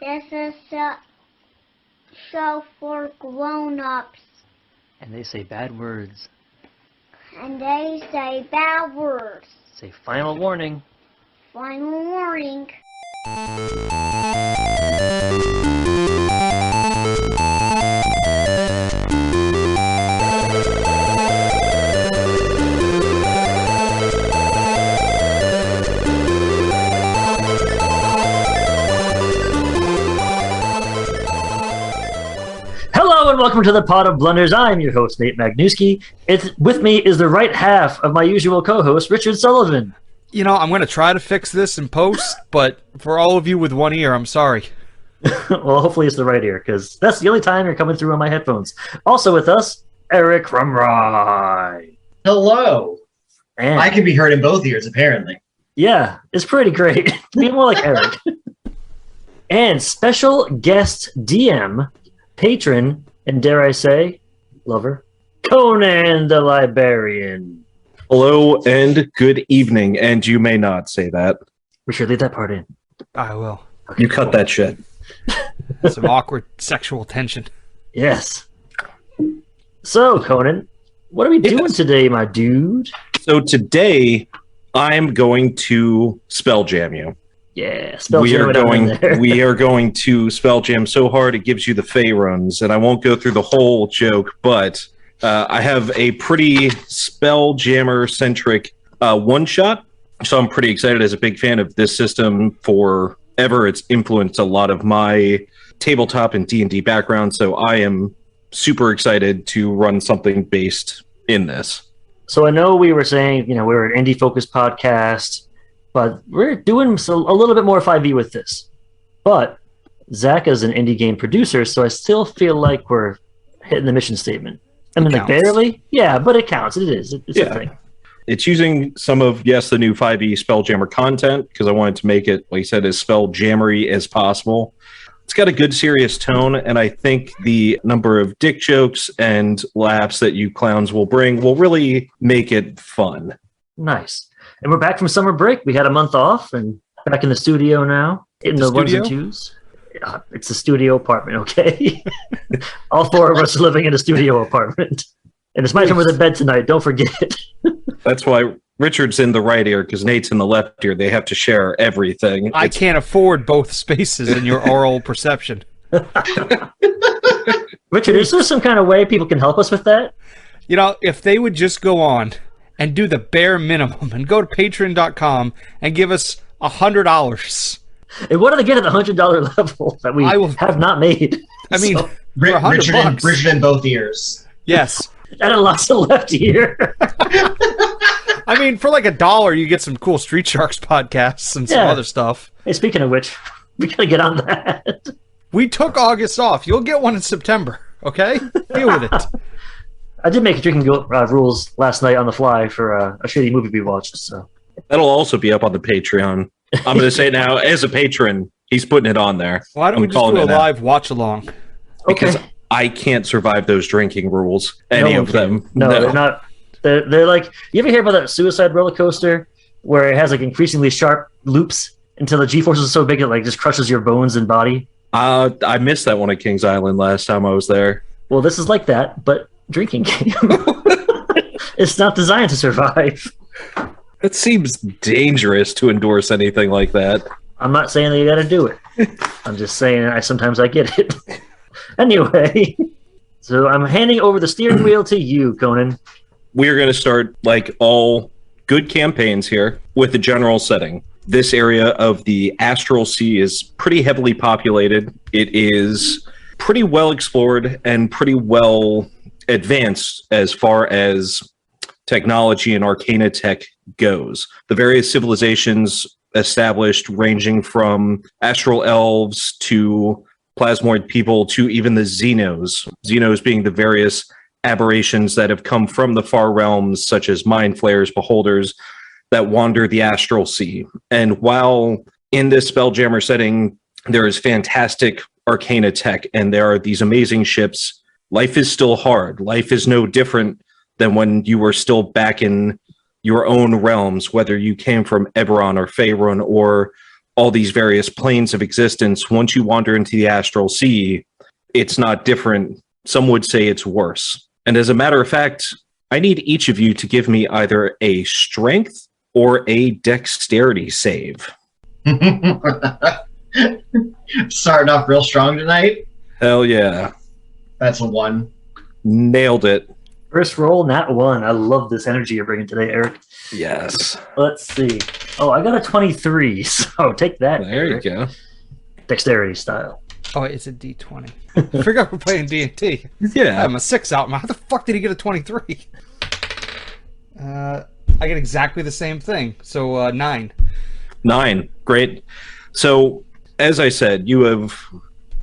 This is a show for grown-ups. And they say bad words. And they say bad words. Say final warning. Final warning. Hello and welcome to the Pot of Blunders. I'm your host, Nate Magnuski. With me is the right half of my usual co-host, Richard Sullivan. You know, I'm going to try to fix this in post, but for all of you with one ear, I'm sorry. Well, hopefully it's the right ear, because that's the only time you're coming through on my headphones. Also with us, Eric from Rye. Hello. And I can be heard in both ears, apparently. yeah, it's pretty great. Be more like Eric. And special guest DM, patron, and dare I say, lover, Conan the Librarian. Hello and good evening, and you may not say that. Richard, leave that part in. I will. Okay, You cut that shit. Some awkward sexual tension. Yes. So, Conan, what are we doing today, my dude? So today, I'm going to Spelljam you. Yeah, Spelljammer. We are going to Spelljam so hard it gives you the Fey runs, and I won't go through the whole joke, but I have a pretty Spelljammer-centric one-shot, so I'm pretty excited as a big fan of this system forever. It's influenced a lot of my tabletop and D&D background, so I am super excited to run something based in this. So I know we were saying, we're an indie-focused podcast, but we're doing a little bit more 5e with this. But Zach is an indie game producer, so I still feel like we're hitting the mission statement. I mean, like barely? Yeah, but it counts. It is. It's a thing. It's using some of, the new 5e Spelljammer content, because I wanted to make it, like you said, as Spelljammery as possible. It's got a good, serious tone, and I think the number of dick jokes and laughs that you clowns will bring will really make it fun. Nice. And we're back from summer break. We had a month off, and back in the studio now. In the ones and twos. It's a studio apartment, okay? All four of us are living in a studio apartment. And it's my turn with a bed tonight, don't forget. That's why Richard's in the right ear, because Nate's in the left ear. They have to share everything. I can't afford both spaces in your oral perception. Richard, is there some kind of way people can help us with that? You know, if they would just go on and do the bare minimum and go to patreon.com and give us $100. And what do they get at the $100 level that we have not made? I mean, So, Richard in both ears. yes. and I lost the left ear. I mean, for like $1, you get some cool Street Sharks podcasts and some other stuff. Hey, speaking of which, we gotta get on that. We took August off. You'll get one in September, okay? Deal with it. I did make drinking rules last night on the fly for a shitty movie we watched. So That'll also be up on the Patreon. I'm going to say now, as a patron, he's putting it on there. Why don't we just do a live watch-along? Because I can't survive those drinking rules, any of them. No, they're not. They're like, you ever hear about that suicide roller coaster where it has like increasingly sharp loops until the G-force is so big it like just crushes your bones and body? I missed that one at Kings Island last time I was there. Well, this is like that, but drinking game. It's not designed to survive. It seems dangerous to endorse anything like that. I'm not saying that you got to do it. I'm just saying sometimes I get it. Anyway, so I'm handing over the steering wheel to you, Conan. We are going to start, like all good campaigns here, with the general setting. This area of the Astral Sea is pretty heavily populated. It is pretty well explored and pretty well advanced as far as technology and arcana tech goes. The various civilizations established, ranging from astral elves to plasmoid people to even the Xenos. Xenos being the various aberrations that have come from the far realms, such as mind flayers, beholders, that wander the astral sea. And while in this Spelljammer setting, there is fantastic arcana tech and there are these amazing ships, life is still hard. Life is no different than when you were still back in your own realms, whether you came from Eberron or Faerun or all these various planes of existence, once you wander into the astral sea, it's not different. Some would say it's worse. And as a matter of fact, I need each of you to give me either a strength or a dexterity save. Starting off real strong tonight. Hell yeah. That's a 1. Nailed it. First roll, nat 1. I love this energy you're bringing today, Eric. Yes. Let's see. Oh, I got a 23, so take that. There Eric. you go. Dexterity style. Oh, it's a D20. I forgot we're playing D&T. Yeah. I'm a 6 out. How the fuck did he get a 23? I get exactly the same thing. So 9. 9. Great. So, as I said,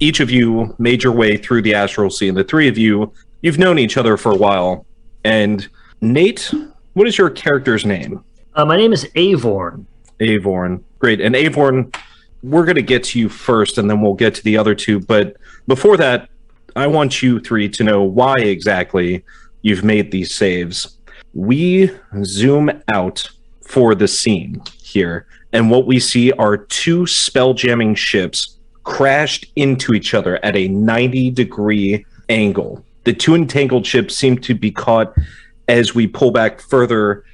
each of you made your way through the astral sea, and the three of you, you've known each other for a while. And Nate, what is your character's name? My name is Avorn. Avorn. Great. And Avorn, we're going to get to you first, and then we'll get to the other two. But before that, I want you three to know why exactly you've made these saves. We zoom out for the scene here, and what we see are 2 spelljamming ships crashed into each other at a 90-degree angle. The 2 entangled ships seem to be caught as we pull back further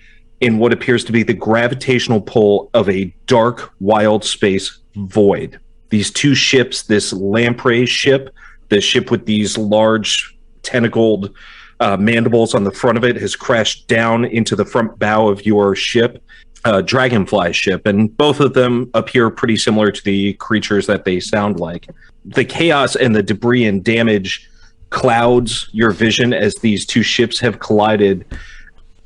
in what appears to be the gravitational pull of a dark, wild space void. These 2 ships, this lamprey ship, the ship with these large tentacled mandibles on the front of it, has crashed down into the front bow of your ship, dragonfly ship, and both of them appear pretty similar to the creatures that they sound like. The chaos and the debris and damage clouds your vision as these 2 ships have collided.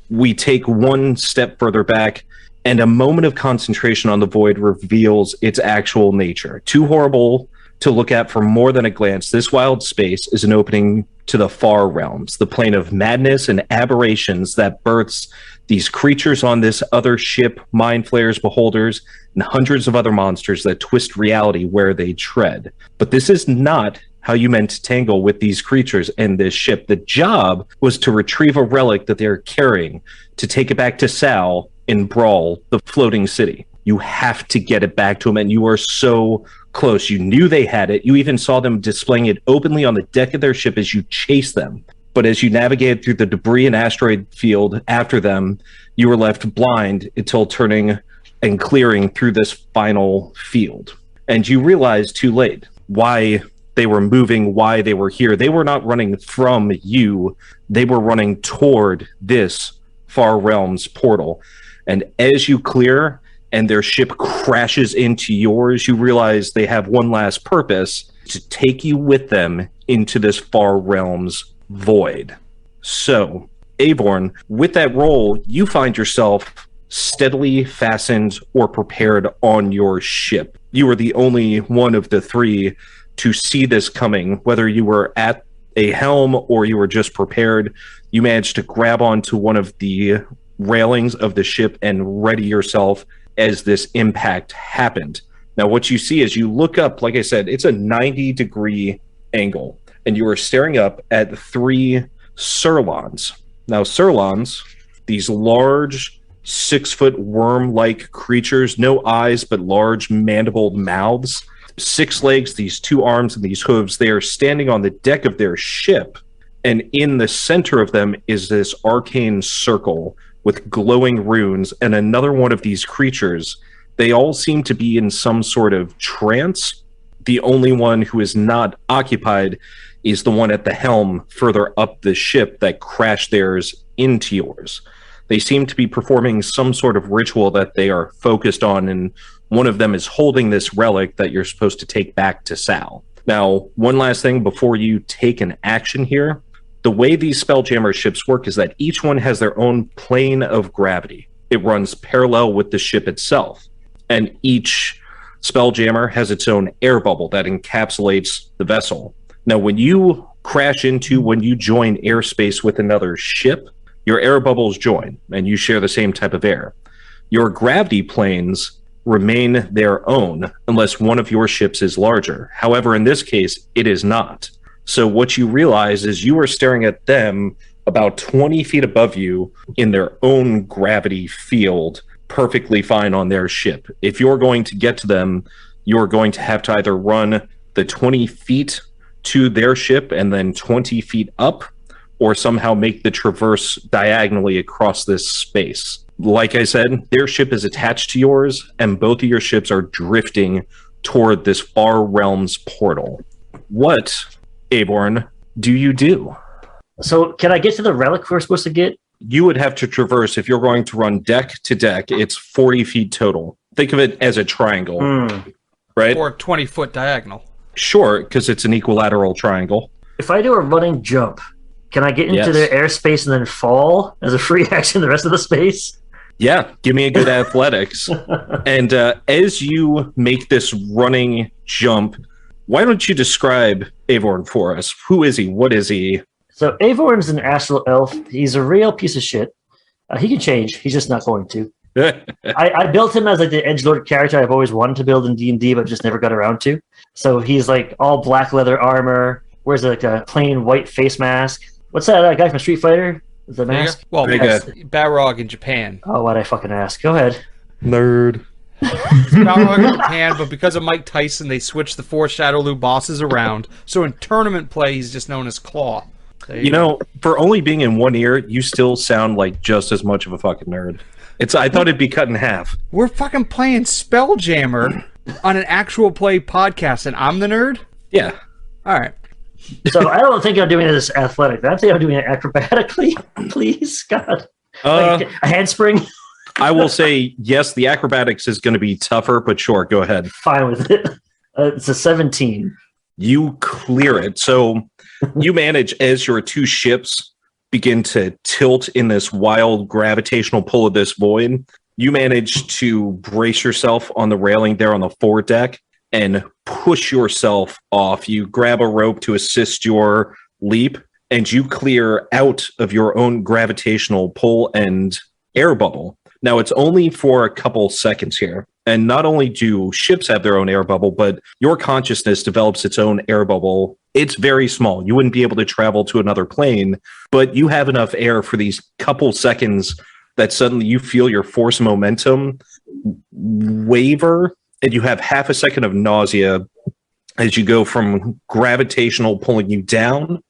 We take one step further back, and a moment of concentration on the void reveals its actual nature. Too horrible to look at for more than a glance, this wild space is an opening to the far realms, the plane of madness and aberrations that births these creatures on this other ship, mind flayers, beholders, and hundreds of other monsters that twist reality where they tread. But this is not how you meant to tangle with these creatures and this ship. The job was to retrieve a relic that they're carrying, to take it back to Sal in Brawl, the floating city. You have to get it back to them, and you are so close. You knew they had it. You even saw them displaying it openly on the deck of their ship as you chased them. But as you navigated through the debris and asteroid field after them, you were left blind until turning and clearing through this final field. And you realized too late why they were moving, why they were here. They were not running from you. They were running toward this Far Realms portal. And as you clear and their ship crashes into yours, you realize they have one last purpose: to take you with them into this Far Realms void. So, Avorn, with that roll, you find yourself steadily fastened or prepared on your ship. You were the only one of the 3 to see this coming, whether you were at a helm or you were just prepared. You managed to grab onto one of the railings of the ship and ready yourself as this impact happened. Now, what you see as you look up, like I said, it's a 90-degree angle, and you are staring up at 3 Surlons. Now, Surlons, these large 6-foot worm-like creatures, no eyes but large mandibled mouths, 6 legs, these 2 arms, and these hooves. They are standing on the deck of their ship, and in the center of them is this arcane circle with glowing runes, and another one of these creatures. They all seem to be in some sort of trance. The only one who is not occupied is the one at the helm further up the ship that crashed theirs into yours. They seem to be performing some sort of ritual that they are focused on, and one of them is holding this relic that you're supposed to take back to Sal. Now, one last thing before you take an action here. The way these Spelljammer ships work is that each one has their own plane of gravity. It runs parallel with the ship itself. And each Spelljammer has its own air bubble that encapsulates the vessel. Now, when you when you join airspace with another ship, your air bubbles join, and you share the same type of air. Your gravity planes remain their own unless one of your ships is larger. However, in this case, it is not. So what you realize is you are staring at them about 20 feet above you in their own gravity field, perfectly fine on their ship. If you're going to get to them, you're going to have to either run the 20 feet to their ship and then 20 feet up, or somehow make the traverse diagonally across this space. Like I said, their ship is attached to yours, and both of your ships are drifting toward this far realms portal. What, Aborn, do you do? So can I get to the relic we're supposed to get? You would have to traverse, if you're going to run deck to deck, it's 40 feet total. Think of it as a triangle, right? Or a 20-foot diagonal. Sure, because it's an equilateral triangle. If I do a running jump, can I get into their airspace and then fall as a free action the rest of the space? Yeah, give me a good athletics. And as you make this running jump, why don't you describe Avorn for us? Who is he? What is he? So Avorn's an astral elf. He's a real piece of shit. He can change. He's just not going to. I built him as like the edgelord character I've always wanted to build in D&D, but just never got around to. So he's like all black leather armor, wears like a plain white face mask. What's that guy from Street Fighter? The mask? Well, Balrog in Japan. Oh, why'd I fucking ask? Go ahead. Nerd. Balrog in Japan, but because of Mike Tyson, they switched the 4 Shadowloo bosses around. So in tournament play, he's just known as Claw. You know, for only being in one ear, you still sound like just as much of a fucking nerd. I thought it'd be cut in half. We're fucking playing Spelljammer on an actual play podcast, and I'm the nerd? Yeah. All right. So I don't think I'm doing this athletic. I think I'm doing it acrobatically. Please, God. Like a handspring? I will say, yes, the acrobatics is going to be tougher, but sure, go ahead. Fine with it. It's a 17. You clear it. So you manage, as your 2 ships begin to tilt in this wild gravitational pull of this void, you manage to brace yourself on the railing there on the foredeck and push yourself off. You grab a rope to assist your leap, and you clear out of your own gravitational pull and air bubble. Now, it's only for a couple seconds here. And not only do ships have their own air bubble, but your consciousness develops its own air bubble. It's very small. You wouldn't be able to travel to another plane, but you have enough air for these couple seconds that suddenly you feel your force momentum waver, and you have half a second of nausea as you go from gravitational pulling you down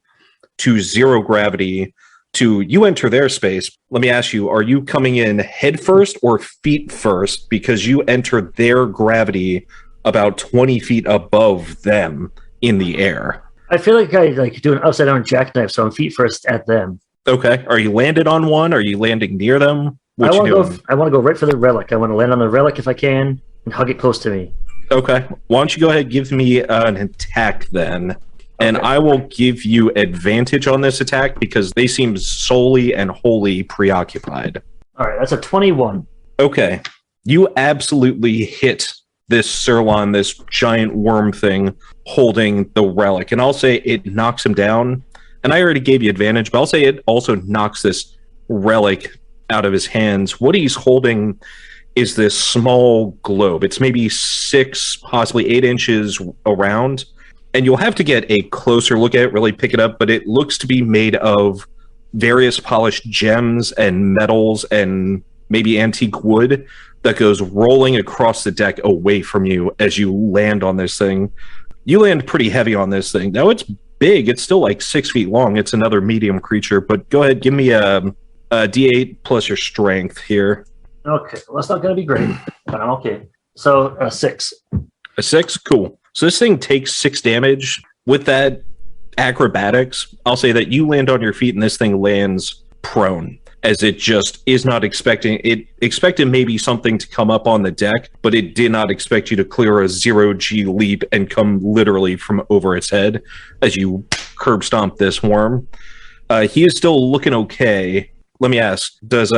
to 0 gravity to you enter their space. Let me ask you, are you coming in head first or feet first? Because you enter their gravity about 20 feet above them in the air. I feel like I do an upside down jackknife, so I'm feet first at them. Okay. Are you landed on one? Are you landing near them? I want to go right for the relic. I want to land on the relic if I can and hug it close to me. Okay. Why don't you go ahead and give me an attack then? And I will give you advantage on this attack because they seem solely and wholly preoccupied. All right, that's a 21. Okay. You absolutely hit this Sirlon, this giant worm thing holding the relic. And I'll say it knocks him down. And I already gave you advantage, but I'll say it also knocks this relic out of his hands. What he's holding is this small globe. It's maybe 6, possibly 8 inches around. And you'll have to get a closer look at it, really pick it up, but it looks to be made of various polished gems and metals and maybe antique wood that goes rolling across the deck away from you as you land on this thing. You land pretty heavy on this thing. Now, it's big. It's still like 6 feet long. It's another medium creature, but go ahead, give me a D8 plus your strength here. Okay, well, that's not going to be great, but I'm okay. So, a 6. A 6? Cool. So this thing takes 6 damage. With that acrobatics, I'll say that you land on your feet and this thing lands prone, as it just is not expecting. It expected maybe something to come up on the deck, but it did not expect you to clear a 0G leap and come literally from over its head as you curb stomp this worm. He is still looking okay. Let me ask, does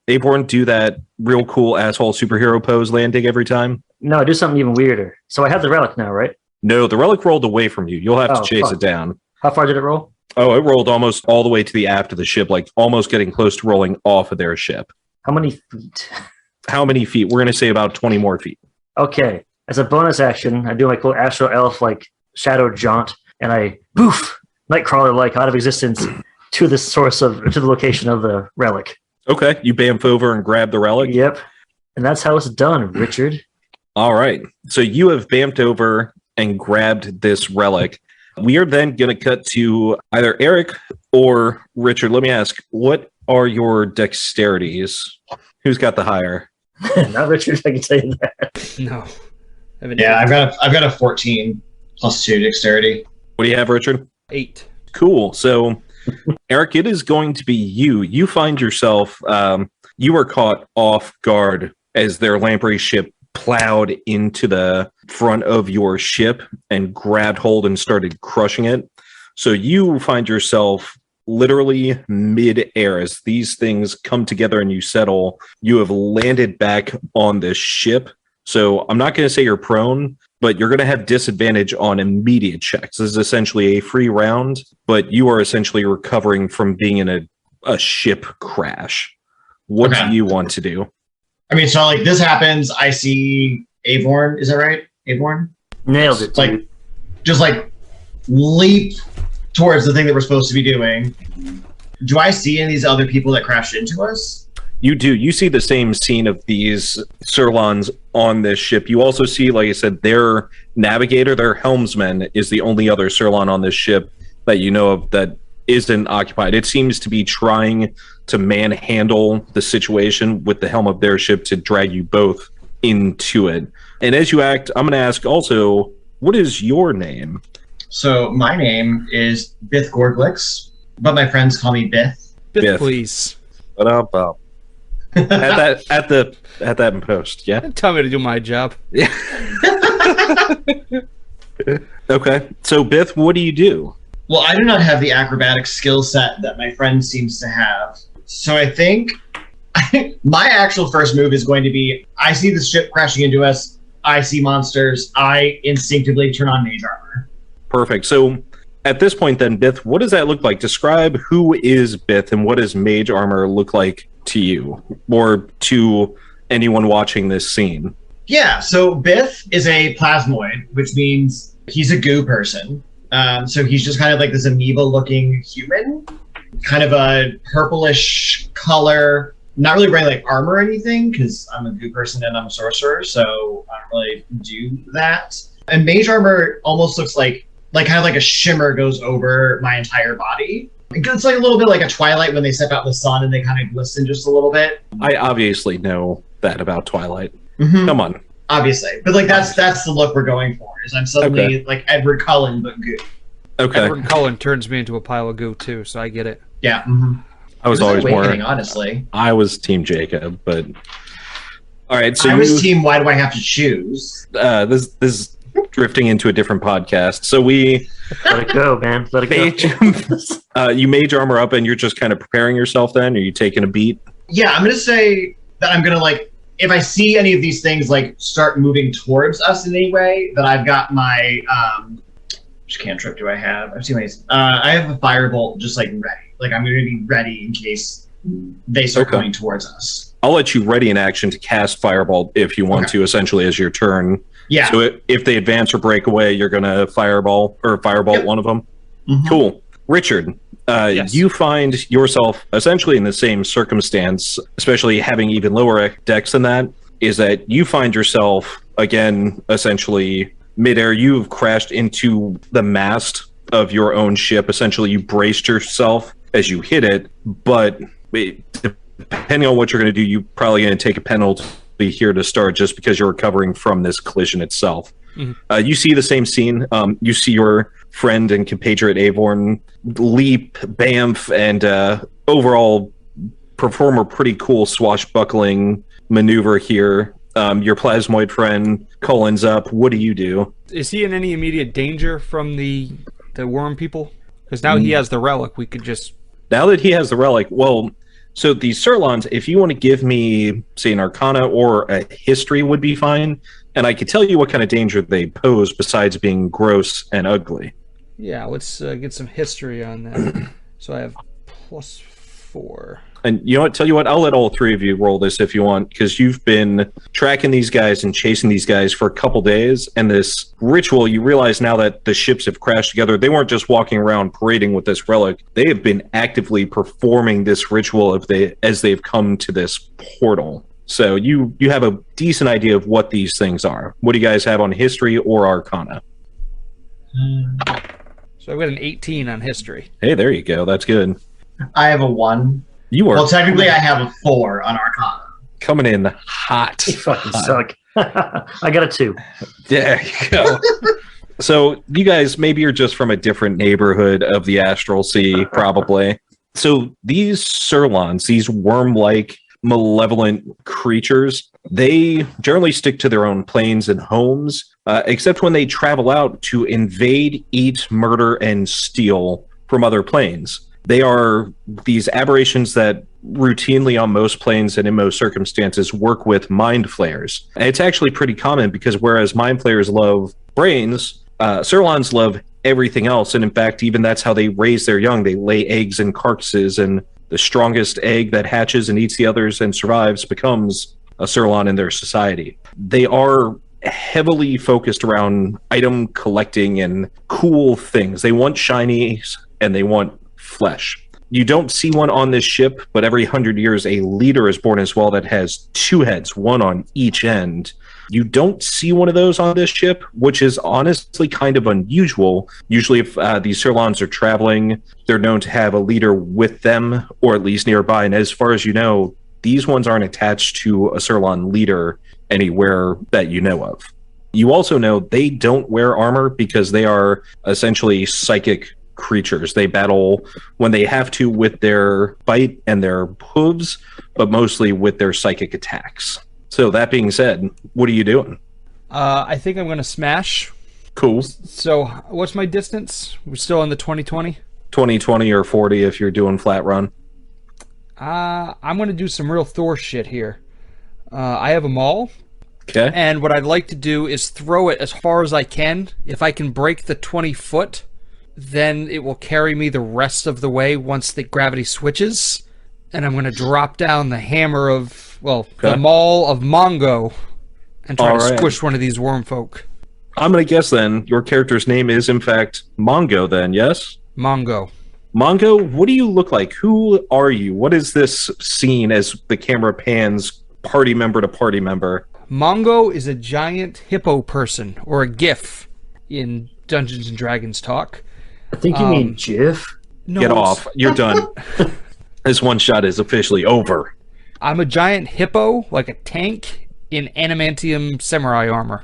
Aborn do that real cool asshole superhero pose landing every time? No, I do something even weirder. So I have the relic now, right? No, the relic rolled away from you. You'll have to chase it down. How far did it roll? Oh, it rolled almost all the way to the aft of the ship, like almost getting close to rolling off of their ship. How many feet? How many feet? We're going to say about 20 more feet. Okay. As a bonus action, I do my cool astral elf like shadow jaunt, and I boof Nightcrawler like out of existence to the location of the relic. Okay, you bamf over and grab the relic. Yep. And that's how it's done, Richard. All right. So you have vamped over and grabbed this relic. We are then going to cut to either Eric or Richard. Let me ask, what are your dexterities? Who's got the higher? Not Richard, I can tell you that. No. Yeah, I've got a 14 plus 2 dexterity. What do you have, Richard? 8. Cool. So, Eric, it is going to be you. You find yourself, you were caught off guard as their lamprey ship plowed into the front of your ship and grabbed hold and started crushing it. So you find yourself literally mid-air as these things come together and you settle. You have landed back on this ship. So I'm not going to say you're prone, but you're going to have disadvantage on immediate checks. This is essentially a free round, but you are essentially recovering from being in a ship crash. What do you want to do? I mean, so like this happens, I see Avorn, is that right? Avorn? Nailed it. Like, just like leap towards the thing that we're supposed to be doing. Do I see any of these other people that crashed into us? You do. You see the same scene of these Surlons on this ship. You also see, like I said, their navigator, their helmsman, is the only other Surlon on this ship that you know of that isn't occupied. It seems to be trying to manhandle the situation with the helm of their ship to drag you both into it. And as you act, I'm going to ask also, what is your name? So my name is Bith Gorglix, but my friends call me Bith. Bith, please. At that in post, yeah. Tell me to do my job. Yeah. Okay. So Bith, what do you do? Well, I do not have the acrobatic skill set that my friend seems to have. So I think my actual first move is going to be, I see the ship crashing into us, I see monsters, I instinctively turn on mage armor. Perfect. So at this point then, Bith, what does that look like? Describe who is Bith and what does mage armor look like to you or to anyone watching this scene? Yeah, so Bith is a plasmoid, which means he's a goo person. So he's just kind of like this amoeba-looking human, kind of a purplish color, not really wearing like armor or anything, because I'm a goo person and I'm a sorcerer, so I don't really do that. And mage armor almost looks like kind of like a shimmer goes over my entire body. It's like a little bit like a Twilight when they step out in the sun and they kind of glisten just a little bit. I obviously know that about Twilight. Mm-hmm. Come on. Obviously. But like that's the look we're going for, is I'm suddenly like Edward Cullen, but goo. Okay. Edward Cullen turns me into a pile of goo too, so I get it. Yeah. Mm-hmm. I was always more honestly. I was Team Jacob, but all right, so I was team why do I have to choose? This is drifting into a different podcast. So we Let it go, man. Let it go. you mage armor up and you're just kind of preparing yourself then? Are you taking a beat? Yeah, I'm gonna say that I'm gonna like, if I see any of these things like start moving towards us in any way, that I've got my which cantrip do I have? I've seen my I have a firebolt just like ready. Like I'm gonna be ready in case they start coming towards us. I'll let you ready in action to cast Firebolt if you want to, essentially as your turn. Yeah. So if they advance or break away, you're going to Firebolt one of them. Mm-hmm. Cool. Richard, Yes. you find yourself essentially in the same circumstance, especially having even lower dex than that, is that you find yourself, again, essentially midair. You've crashed into the mast of your own ship. Essentially, you braced yourself as you hit it, but depending on what you're going to do, you're probably going to take a penalty here to start just because you're recovering from this collision itself. Mm-hmm. You see the same scene. You see your friend and compatriot Avorn leap, bamf, and overall perform a pretty cool swashbuckling maneuver here. Your plasmoid friend Colin's up. What do you do? Is he in any immediate danger from the worm people? Because now he has the relic, we could just... Now that he has the relic, well... So these Surlons, if you want to give me, say, an Arcana or a History would be fine, and I could tell you what kind of danger they pose besides being gross and ugly. Yeah, let's get some history on that. So I have +4. And you know what? Tell you what, I'll let all three of you roll this if you want, because you've been tracking these guys and chasing these guys for a couple days, and this ritual, you realize now that the ships have crashed together, they weren't just walking around parading with this relic. They have been actively performing this ritual as they've come to this portal. So you have a decent idea of what these things are. What do you guys have on history or arcana? So I've got an 18 on history. Hey, there you go. That's good. I have a 1. You are Well, technically, I have a 4 on Arcana. coming in hot. You fucking suck. I got a 2. There you go. So you guys, maybe you're just from a different neighborhood of the Astral Sea, probably. So these Surlons, these worm-like, malevolent creatures, they generally stick to their own planes and homes, except when they travel out to invade, eat, murder, and steal from other planes. They are these aberrations that routinely on most planes and in most circumstances work with mind flayers. And it's actually pretty common because whereas mind flayers love brains, Surlons love everything else. And in fact, even that's how they raise their young. They lay eggs in carcasses, and the strongest egg that hatches and eats the others and survives becomes a Surlon in their society. They are heavily focused around item collecting and cool things. They want shinies and they want flesh. You don't see one on this ship, but every 100 years a leader is born as well that has 2 heads, one on each end. You don't see one of those on this ship, which is honestly kind of unusual. Usually if these Surlons are traveling, they're known to have a leader with them, or at least nearby. And as far as you know, these ones aren't attached to a Surlon leader anywhere that you know of. You also know they don't wear armor because they are essentially psychic creatures. They battle when they have to with their bite and their hooves, but mostly with their psychic attacks. So that being said, what are you doing? I think I'm going to smash. Cool. So what's my distance? We're still in the 20-20? 20 or 40 if you're doing flat run. I'm going to do some real Thor shit here. I have a maul. Okay. And what I'd like to do is throw it as far as I can. If I can break the 20 foot, then it will carry me the rest of the way once the gravity switches. And I'm going to drop down the hammer of, the maul of Mongo and try to squish one of these worm folk. I'm going to guess then your character's name is in fact Mongo then, yes? Mongo. Mongo, what do you look like? Who are you? What is this scene as the camera pans party member to party member? Mongo is a giant hippo person, or a GIF in Dungeons and Dragons talk. I think you mean GIF. No, Get off. You're done. This one shot is officially over. I'm a giant hippo, like a tank, in adamantium samurai armor.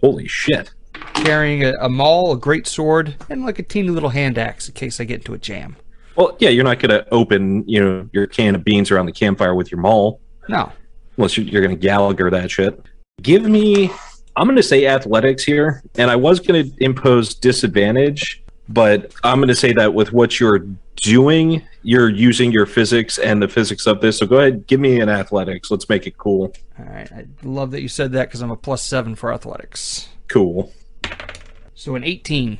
Holy shit. Carrying a maul, a great sword, and like a teeny little hand axe in case I get into a jam. Well, yeah, you're not going to open, your can of beans around the campfire with your maul. No. Unless you're going to Gallagher that shit. Give me, I'm going to say athletics here, and I was going to impose disadvantage, but I'm going to say that with what you're doing, you're using your physics and the physics of this, so go ahead, give me an athletics. Let's make it cool. All right, I love that you said that because I'm a +7 for athletics. Cool. So an 18.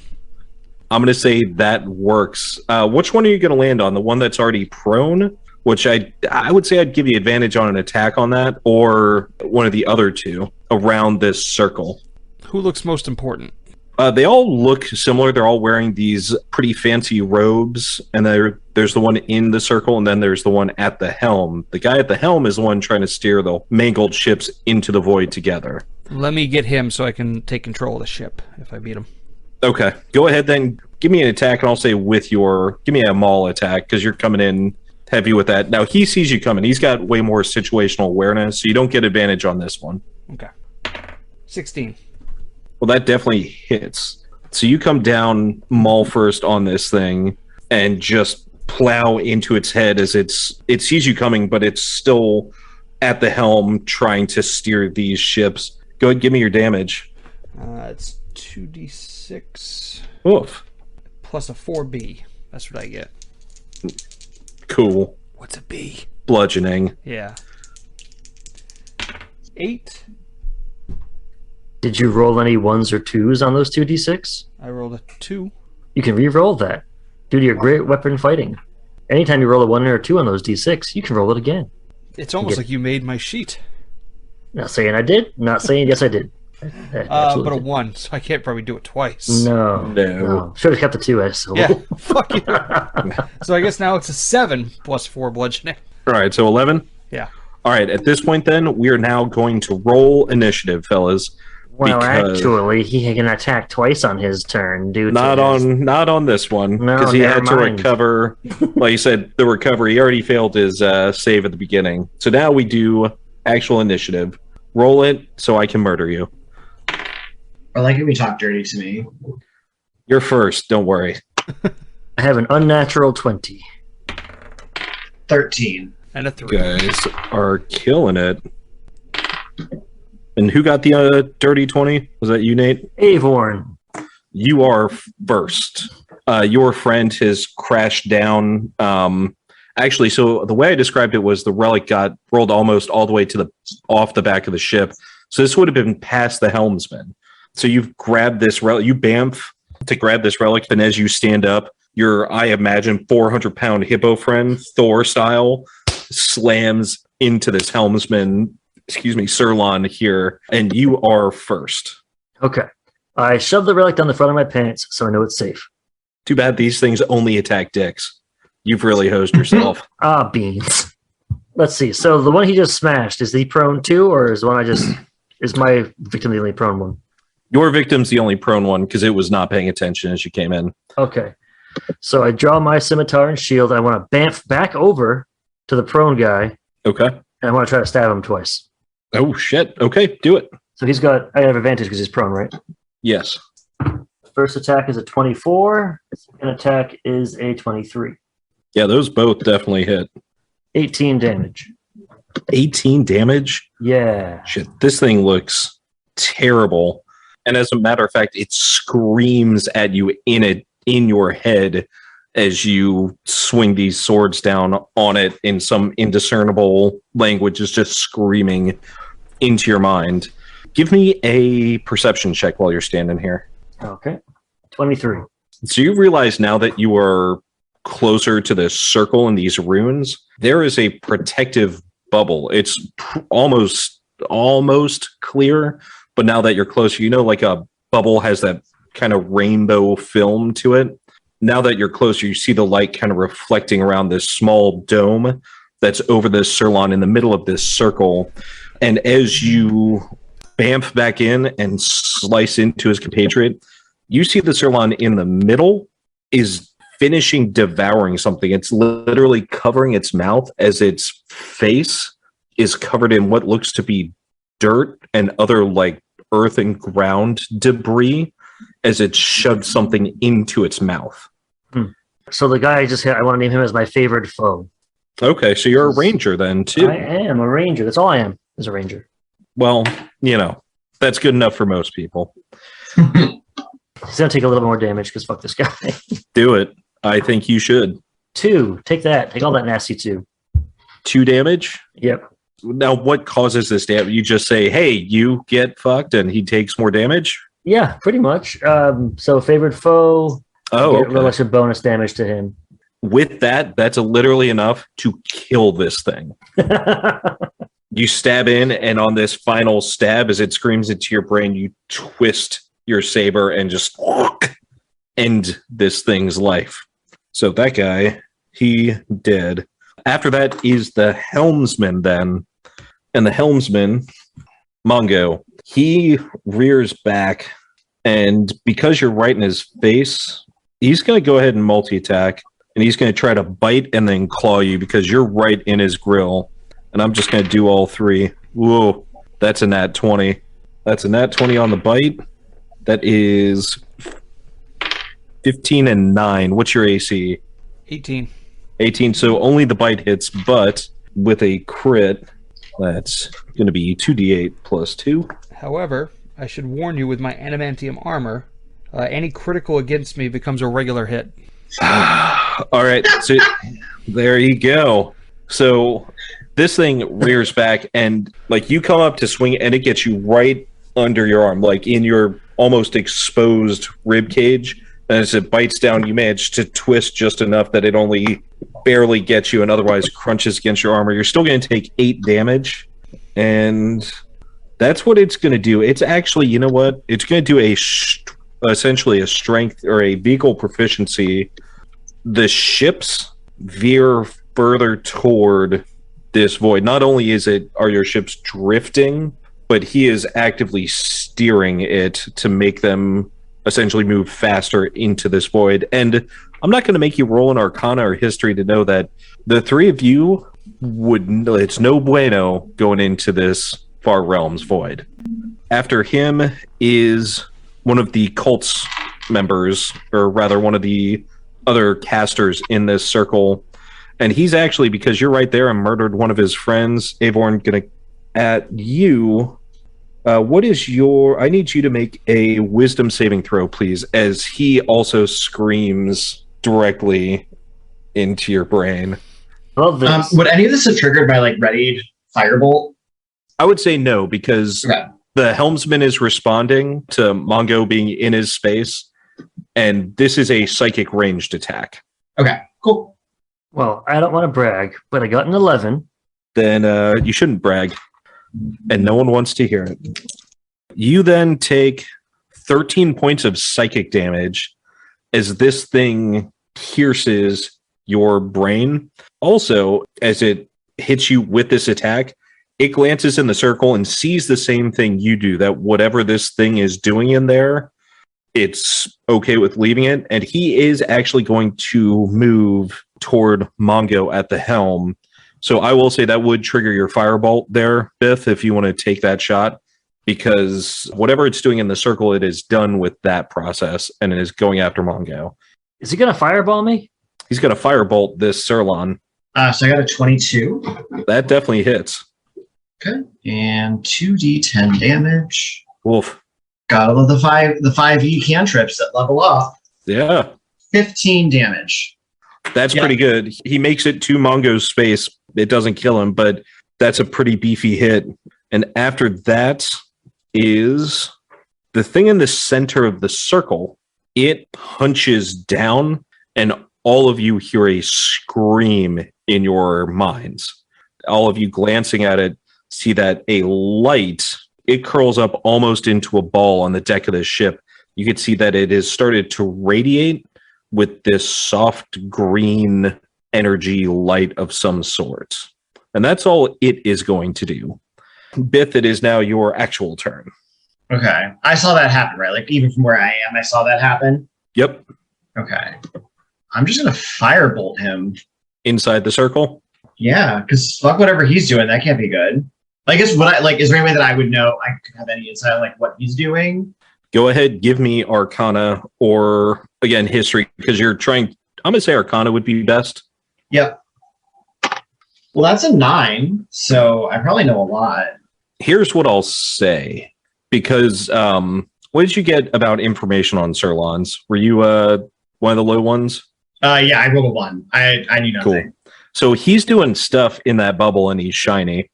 I'm going to say that works. Which one are you going to land on? The one that's already prone? Which I would say I'd give you advantage on an attack on that, or one of the other two around this circle. Who looks most important? They all look similar. They're all wearing these pretty fancy robes, and there's the one in the circle, and then there's the one at the helm. The guy at the helm is the one trying to steer the mangled ships into the void together. Let me get him so I can take control of the ship if I beat him. Okay. Go ahead then. Give me an attack, and I'll say give me a maul attack, because you're coming in heavy with that. Now, he sees you coming. He's got way more situational awareness, so you don't get advantage on this one. Okay. 16. Well, that definitely hits. So you come down maul first on this thing and just plow into its head as it sees you coming, but it's still at the helm trying to steer these ships. Go ahead, give me your damage. It's 2d6. Oof. Plus a 4b. That's what I get. Cool. What's a B? Bludgeoning. Yeah. 8. Did you roll any 1s or 2s on those 2d6? I rolled a 2. You can re-roll that due to your great weapon fighting. Anytime you roll a 1 or a 2 on those d6, you can roll it again. It's almost like you made my sheet. Not saying I did, not saying yes I did. But a 1, so I can't probably do it twice. No. Should have kept the 2 as so. Yeah, fuck you. So I guess now it's a 7 plus 4 bludgeoning. All right, so 11? Yeah. All right, at this point, then we are now going to roll initiative, fellas. Well, actually, he can attack twice on his turn. Not on this one, because he had to recover. Like you said, the recovery. He already failed his save at the beginning. So now we do actual initiative. Roll it so I can murder you. I like it when you talk dirty to me. You're first. Don't worry. I have an unnatural 20. 13. And a 3. Guys are killing it. And who got the dirty 20? Was that you, Nate? Avorn. You are first. Your friend has crashed down. Actually, so the way I described it was the relic got rolled almost all the way to off the back of the ship. So this would have been past the helmsman. So you've grabbed this relic. You bamf to grab this relic, and as you stand up, your, I imagine, 400-pound hippo friend, Thor style, slams into this helmsman. Sirlon here, and you are first. Okay. I shove the relic down the front of my pants so I know it's safe. Too bad these things only attack dicks. You've really hosed yourself. Beans. Let's see. So the one he just smashed, is he prone too, or is the one is my victim the only prone one? Your victim's the only prone one because it was not paying attention as you came in. Okay. So I draw my scimitar and shield. I want to bamf back over to the prone guy. Okay. And I want to try to stab him twice. Oh, shit. Okay, do it. So I have advantage because he's prone, right? Yes. First attack is a 24. Second attack is a 23. Yeah, those both definitely hit. 18 damage. 18 damage? Yeah. Shit, this thing looks terrible. And as a matter of fact, it screams at you in your head as you swing these swords down on it in some indiscernible language. Is just screaming into your mind. Give me a perception check while you're standing here. Okay. 23. So you realize now that you are closer to this circle and these runes, there is a protective bubble. It's almost clear, but now that you're closer, you know, like a bubble has that kind of rainbow film to it. Now that you're closer, you see the light kind of reflecting around this small dome that's over this Sirlon in the middle of this circle. And as you bamf back in and slice into his compatriot, you see the Sirlon in the middle is finishing devouring something. It's literally covering its mouth as its face is covered in what looks to be dirt and other like earth and ground debris as it shoved something into its mouth. So the guy I just hit, I want to name him as my favorite foe. Okay, so you're a ranger then, too. I am a ranger. That's all I am, is a ranger. Well, you know, that's good enough for most people. He's going to take a little more damage because fuck this guy. Do it. I think you should. 2. Take that. Take all that nasty 2. 2 damage? Yep. Now, what causes this damage? You just say, hey, you get fucked, and he takes more damage? Yeah, pretty much. So favorite foe... Oh, okay. A little extra bonus damage to him. With that, that's literally enough to kill this thing. You stab in, and on this final stab, as it screams into your brain, you twist your saber and just end this thing's life. So that guy, he dead. After that is the helmsman then. And the helmsman, Mongo, he rears back, and because you're right in his face, he's going to go ahead and multi-attack, and he's going to try to bite and then claw you because you're right in his grill. And I'm just going to do all 3. Whoa, that's a nat 20. That's a nat 20 on the bite. That is 15 and 9. What's your AC? 18. 18, so only the bite hits, but with a crit, that's going to be 2d8 plus 2. However, I should warn you with my adamantium armor, any critical against me becomes a regular hit. All right, so there you go. So this thing rears back, and like you come up to swing, and it gets you right under your arm, like in your almost exposed rib cage. And as it bites down, you manage to twist just enough that it only barely gets you, and otherwise crunches against your armor. You're still going to take 8 damage, and that's what it's going to do. It's actually, you know what? It's going to do essentially a strength or a vehicle proficiency. The ships veer further toward this void. Not only are your ships drifting, but he is actively steering it to make them essentially move faster into this void. And I'm not going to make you roll an Arcana or History to know that the three of you it's no bueno going into this Far Realms void. After him is one of the cult's members, or rather one of the other casters in this circle. And he's actually, because you're right there and murdered one of his friends, Avorn, gonna at you. What is I need you to make a wisdom saving throw, please, as he also screams directly into your brain. Love this. Would any of this have triggered my readied firebolt? I would say no, because the helmsman is responding to Mongo being in his space, and this is a psychic ranged attack. Okay, cool. Well, I don't want to brag, but I got an 11. Then you shouldn't brag, and no one wants to hear it. You then take 13 points of psychic damage as this thing pierces your brain. Also, as it hits you with this attack, it glances in the circle and sees the same thing you do, that whatever this thing is doing in there, it's okay with leaving it. And he is actually going to move toward Mongo at the helm. So I will say that would trigger your firebolt there, Biff, if you want to take that shot, because whatever it's doing in the circle, it is done with that process, and it is going after Mongo. Is he going to fireball me? He's going to firebolt this Sirlon. So I got a 22. That definitely hits. Okay. And 2d10 damage. Wolf. Gotta love the 5e cantrips that level up. Yeah. 15 damage. That's pretty good. He makes it to Mongo's space. It doesn't kill him, but that's a pretty beefy hit. And after that is the thing in the center of the circle. It punches down, and all of you hear a scream in your minds. All of you glancing at it see that a light, it curls up almost into a ball on the deck of the ship. You can see that it has started to radiate with this soft green energy light of some sort. And that's all it is going to do. Bith, it is now your actual turn. Okay. I saw that happen, right? Even from where I am, I saw that happen? Yep. Okay. I'm just going to firebolt him. Inside the circle? Yeah, because fuck whatever he's doing. That can't be good. I guess is there any way that I would know, I could have any insight on what he's doing? Go ahead, give me Arcana or, again, History, because you're trying... I'm going to say Arcana would be best. Yep. Well, that's a 9, so I probably know a lot. Here's what I'll say, because what did you get about information on Sirlons? Were you one of the low ones? Yeah, I rolled a 1. I knew nothing. Cool. So he's doing stuff in that bubble, and he's shiny.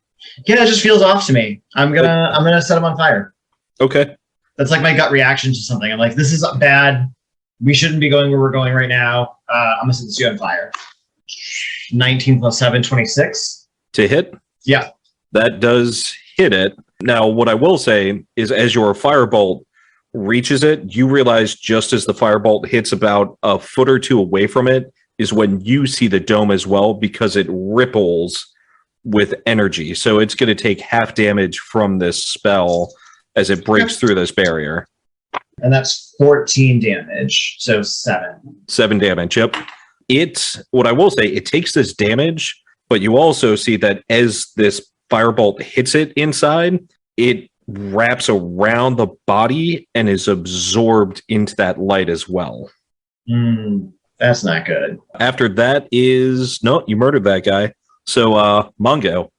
Yeah, it just feels off to me. I'm gonna set him on fire. Okay. That's my gut reaction to something. I'm like, this is bad. We shouldn't be going where we're going right now. I'm gonna set this dude on fire. 19 plus 7, 26. To hit? Yeah. That does hit it. Now, what I will say is as your firebolt reaches it, you realize just as the firebolt hits about a foot or two away from it is when you see the dome as well, because it ripples with energy. So it's going to take half damage from this spell as it breaks through this barrier. And that's 14 damage. So 7. 7 damage, yep. What I will say, it takes this damage, but you also see that as this firebolt hits it inside, it wraps around the body and is absorbed into that light as well. That's not good. After that is... No, you murdered that guy. So, Mongo,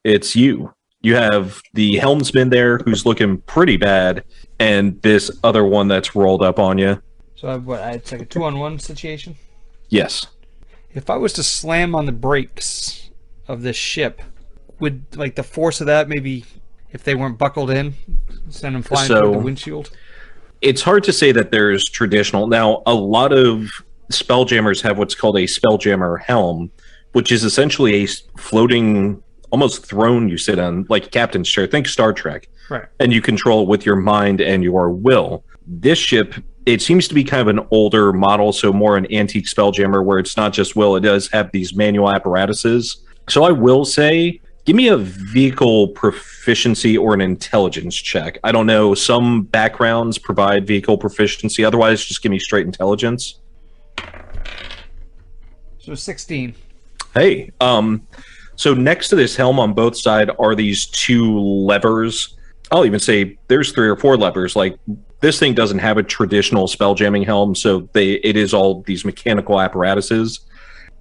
it's you. You have the helmsman there who's looking pretty bad, and this other one that's rolled up on you. So it's like a 2-on-1 situation? Yes. If I was to slam on the brakes of this ship, would the force of that maybe, if they weren't buckled in, send them flying through the windshield? It's hard to say that there's traditional. Now, a lot of Spelljammers have what's called a Spelljammer helm, which is essentially a floating, almost throne you sit on, like a captain's chair. Think Star Trek. Right. And you control it with your mind and your will. This ship, it seems to be kind of an older model, so more an antique Spelljammer where it's not just will, it does have these manual apparatuses. So I will say, give me a vehicle proficiency or an intelligence check. I don't know. Some backgrounds provide vehicle proficiency. Otherwise, just give me straight intelligence. So 16. Hey, so next to this helm on both sides are these two levers. I'll even say there's 3 or 4 levers. Like, this thing doesn't have a traditional spell jamming helm, so it is all these mechanical apparatuses.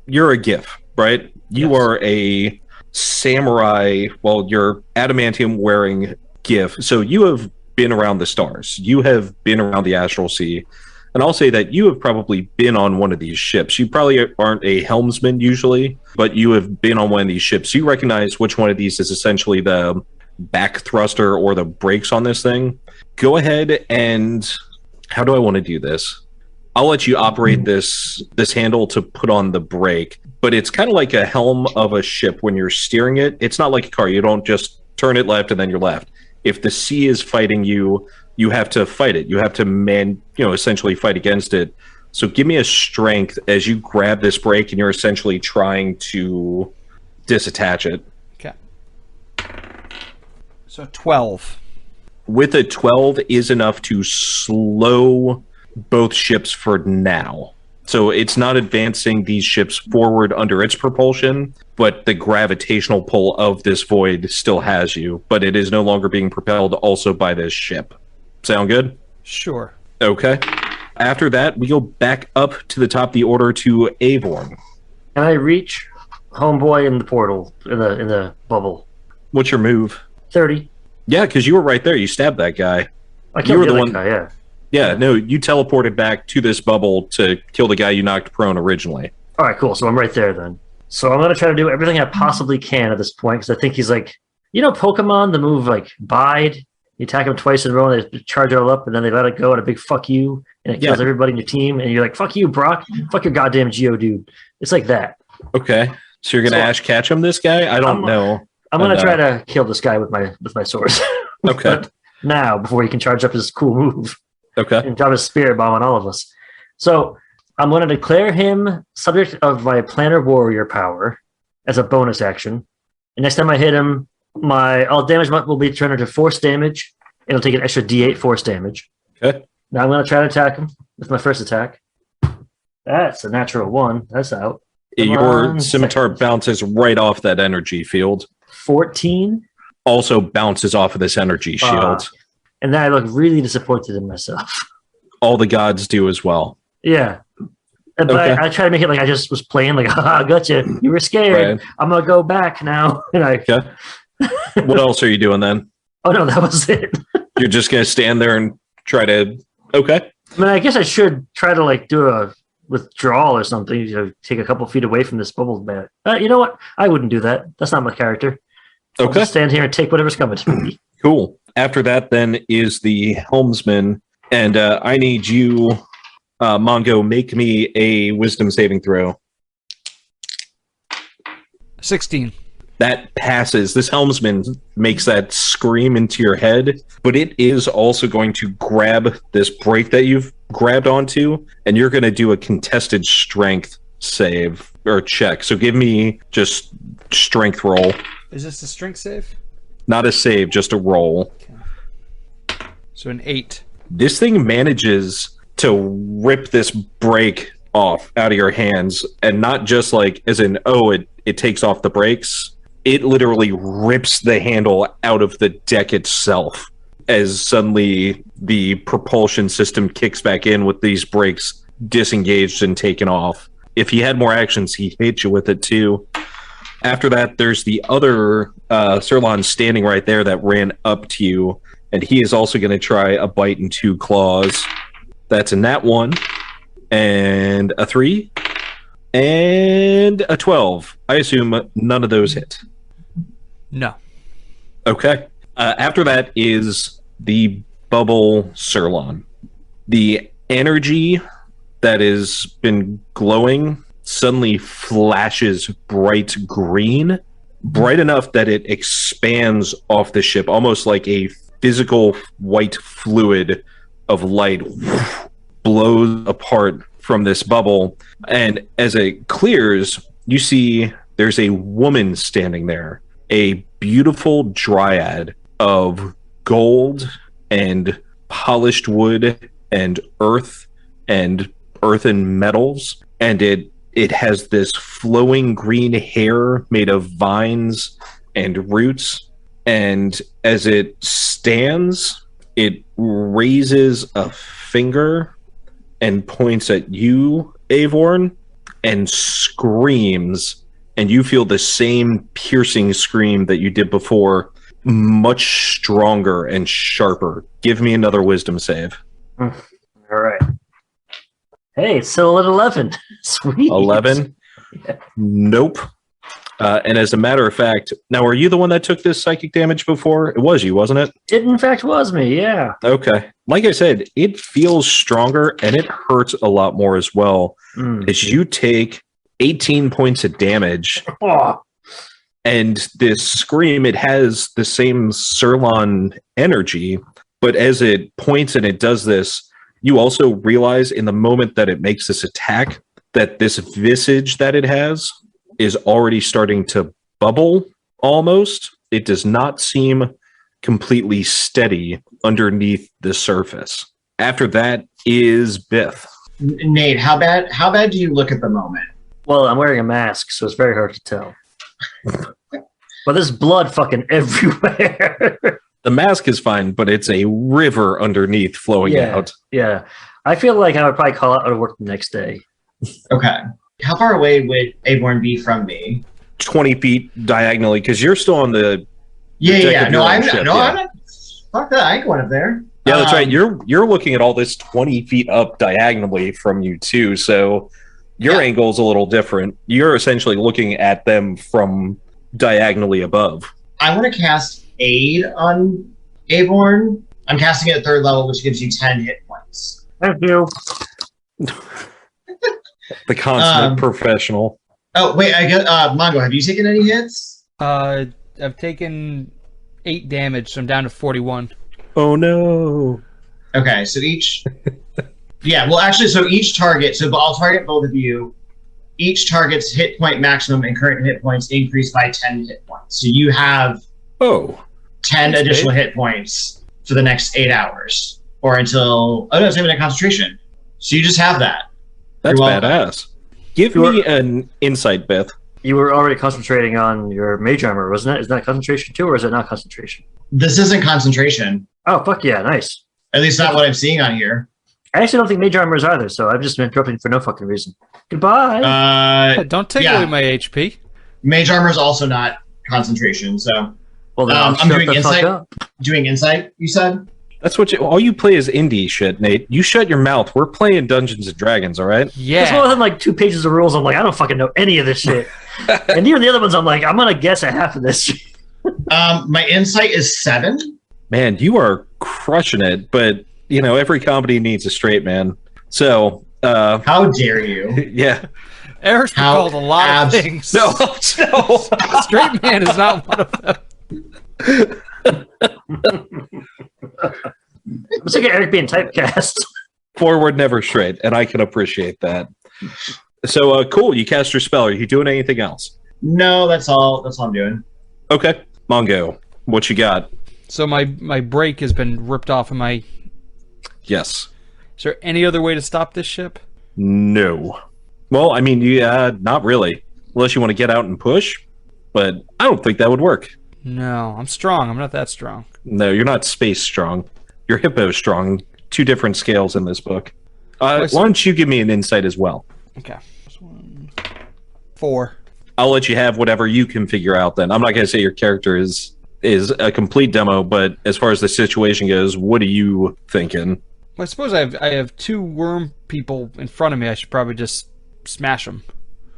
You're a GIF, right? You Yes. are a samurai, well, you're adamantium wearing GIF. So you have been around the stars. You have been around the astral sea. And I'll say that you have probably been on one of these ships. You probably aren't a helmsman usually, but you have been on one of these ships. You recognize which one of these is essentially the back thruster or the brakes on this thing. Go ahead and... How do I want to do this? I'll let you operate this handle to put on the brake, but it's kind of like a helm of a ship when you're steering it. It's not like a car. You don't just turn it left and then you're left. If the sea is fighting you, you have to fight it. You have to essentially fight against it. So give me a strength as you grab this brake and you're essentially trying to disattach it. Okay. So 12. With a 12 is enough to slow both ships for now. So it's not advancing these ships forward under its propulsion, but the gravitational pull of this void still has you, but it is no longer being propelled also by this ship. Sound good? Sure. Okay. After that, we go back up to the top of the order to Avorn. Can I reach homeboy in the portal, in the bubble? What's your move? 30. Yeah, because you were right there. You stabbed that guy. I You killed were the the other one- guy, yeah. Yeah, no, you teleported back to this bubble to kill the guy you knocked prone originally. All right, cool. So I'm right there then. So I'm going to try to do everything I possibly can at this point because I think he's like, Pokemon, the move like Bide. You attack them twice in a row and they charge it all up and then they let it go and a big fuck you and it kills everybody in your team and you're like, fuck you, Brock. Fuck your goddamn Geodude. It's like that. Okay. So you're going to Ash Ketchum this guy? I don't know. I'm going to try to kill this guy with my sword. Okay. Now, before he can charge up his cool move. Okay. And drop his spirit bomb on all of us. So I'm going to declare him subject of my Planner Warrior power as a bonus action. And next time I hit him, all damage will be turned into force damage. It'll take an extra D8 force damage. Okay. Now I'm going to try to attack him with my first attack. That's a natural 1. That's out. Come Your on, scimitar second. bounces right off that energy field. 14. Also bounces off of this energy shield. And then I look really disappointed in myself. All the gods do as well. Yeah. But Okay. I try to make it like I just was playing, like, I got you. You were scared. Right. I'm going to go back now. And Okay. What else are you doing then? Oh, no, that was it. You're just going to stand there and try to... Okay. I mean, I guess I should try to, like, do a withdrawal or something, take a couple feet away from this bubble bat. You know what? I wouldn't do that. That's not my character. I'll Okay. just stand here and take whatever's coming to me. Cool. After that then is the helmsman. And I need you, Mongo, make me a wisdom saving throw. 16. That passes. This helmsman makes that scream into your head, but it is also going to grab this brake that you've grabbed onto, and you're going to do a contested strength save or check. So give me just strength roll. Is this a strength save? Not a save, just a roll. So an 8. This thing manages to rip this brake off out of your hands, and not just like as in, it takes off the brakes. It literally rips the handle out of the deck itself as suddenly the propulsion system kicks back in with these brakes disengaged and taken off. If he had more actions, he'd hit you with it too. After that, there's the other Sirlon standing right there that ran up to you, and he is also going to try a bite and 2 claws. That's a nat 1, and a 3, and a 12. I assume none of those hit. No. Okay. After that is the bubble Sirlon. The energy that has been glowing suddenly flashes bright green, bright enough that it expands off the ship, almost like a physical white fluid of light blows apart from this bubble. And as it clears, you see there's a woman standing there, a beautiful dryad of gold and polished wood and earthen metals, and it has this flowing green hair made of vines and roots, and as it stands, it raises a finger and points at you, Avorn, and screams, and you feel the same piercing scream that you did before, much stronger and sharper. Give me another wisdom save. All right. Hey, it's still at 11. Sweet. 11? Yeah. Nope. And as a matter of fact, now, are you the one that took this psychic damage before? It was you, wasn't it? It, in fact, was me, yeah. Okay. Like I said, it feels stronger, and it hurts a lot more as well. As you take 18 points of damage, Oh. and this scream, it has the same Sirlon energy, but as it points and it does this, you also realize in the moment that it makes this attack that this visage that it has is already starting to bubble almost. It does not seem completely steady underneath the surface. After that is Biff. Nate, how bad do you look at the moment? Well, I'm wearing a mask, so it's very hard to tell. But there's blood fucking everywhere. The mask is fine, but it's a river underneath flowing out. Yeah. I feel like I would probably call out of work the next day. Okay. How far away would Aborn be from me? 20 feet diagonally, because you're still on the... Yeah. No, I'm ship, not. Fuck that. I ain't going up there. Yeah, that's right. You're looking at all this 20 feet up diagonally from you, too, so your angle is a little different. You're essentially looking at them from diagonally above. I want to cast Aid on Aborn. I'm casting it at 3rd level, which gives you 10 hit points. Thank you. The consummate professional. Oh, wait, I get Mongo, have you taken any hits? I've taken 8 damage, so I'm down to 41. Oh no. Okay, so each... Yeah, well, actually, so each target... So I'll target both of you. Each target's hit point maximum and current hit points increase by 10 hit points. So you have 10 additional hit points for the next 8 hours. Or until... Oh, no, it's even a concentration. So you just have that. That's badass. Give me an insight, Beth. You were already concentrating on your mage armor, wasn't it? Is that concentration too, or is it not concentration? This isn't concentration. Oh, fuck yeah, nice. At least not what I'm seeing on here. I actually don't think mage armor is either, so I've just been interrupting for no fucking reason. Goodbye. Don't take away my HP. Mage armor is also not concentration, so... Well, then I'm doing insight. Doing insight, you said? That's what all you play is indie shit, Nate. You shut your mouth. We're playing Dungeons and Dragons, all right? Yeah. It's more than like 2 pages of rules. I'm like, I don't fucking know any of this shit. And even the other ones, I'm like, I'm gonna guess at half of this shit. My insight is 7. Man, you are crushing it, but you know, every comedy needs a straight man. So how dare you? Yeah. Eric's been called a lot of things. No. Straight man is not one of them. I'm sick of Eric being typecast. Forward, never straight, and I can appreciate that. So, cool. You cast your spell. Are you doing anything else? No, that's all. That's all I'm doing. Okay, Mongo, what you got? So my brake has been ripped off of my... Yes. Is there any other way to stop this ship? No. Well, I mean, yeah, not really. Unless you want to get out and push, but I don't think that would work. No, I'm strong. I'm not that strong. No, you're not space strong. You're hippo strong. 2 different scales in this book. Why don't you give me an insight as well? Okay. 4. I'll let you have whatever you can figure out then. I'm not going to say your character is a complete demo, but as far as the situation goes, what are you thinking? Well, I suppose I have 2 worm people in front of me. I should probably just smash them.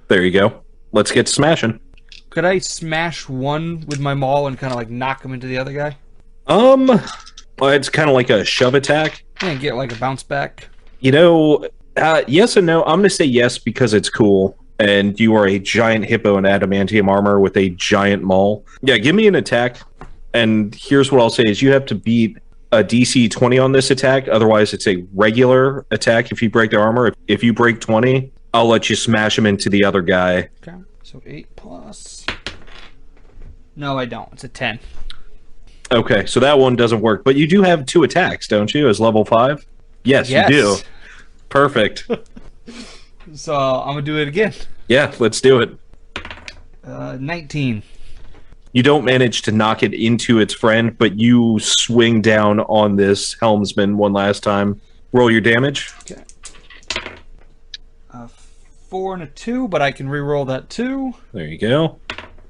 There you go. Let's get smashing. Could I smash one with my maul and kind of like knock him into the other guy? Well, it's kind of like a shove attack. Yeah, and get like a bounce back. You know, yes and no. I'm going to say yes because it's cool. And you are a giant hippo in adamantium armor with a giant maul. Yeah, give me an attack. And here's what I'll say is you have to beat a DC 20 on this attack. Otherwise, it's a regular attack if you break their armor. If you break 20, I'll let you smash him into the other guy. Okay. So 8 plus. No, I don't. It's a 10. Okay, so that one doesn't work. But you do have 2 attacks, don't you, as level 5? Yes, you do. Perfect. So I'm going to do it again. Yeah, let's do it. 19. You don't manage to knock it into its friend, but you swing down on this helmsman one last time. Roll your damage. Okay. 4 and a 2, but I can re-roll that too. There you go.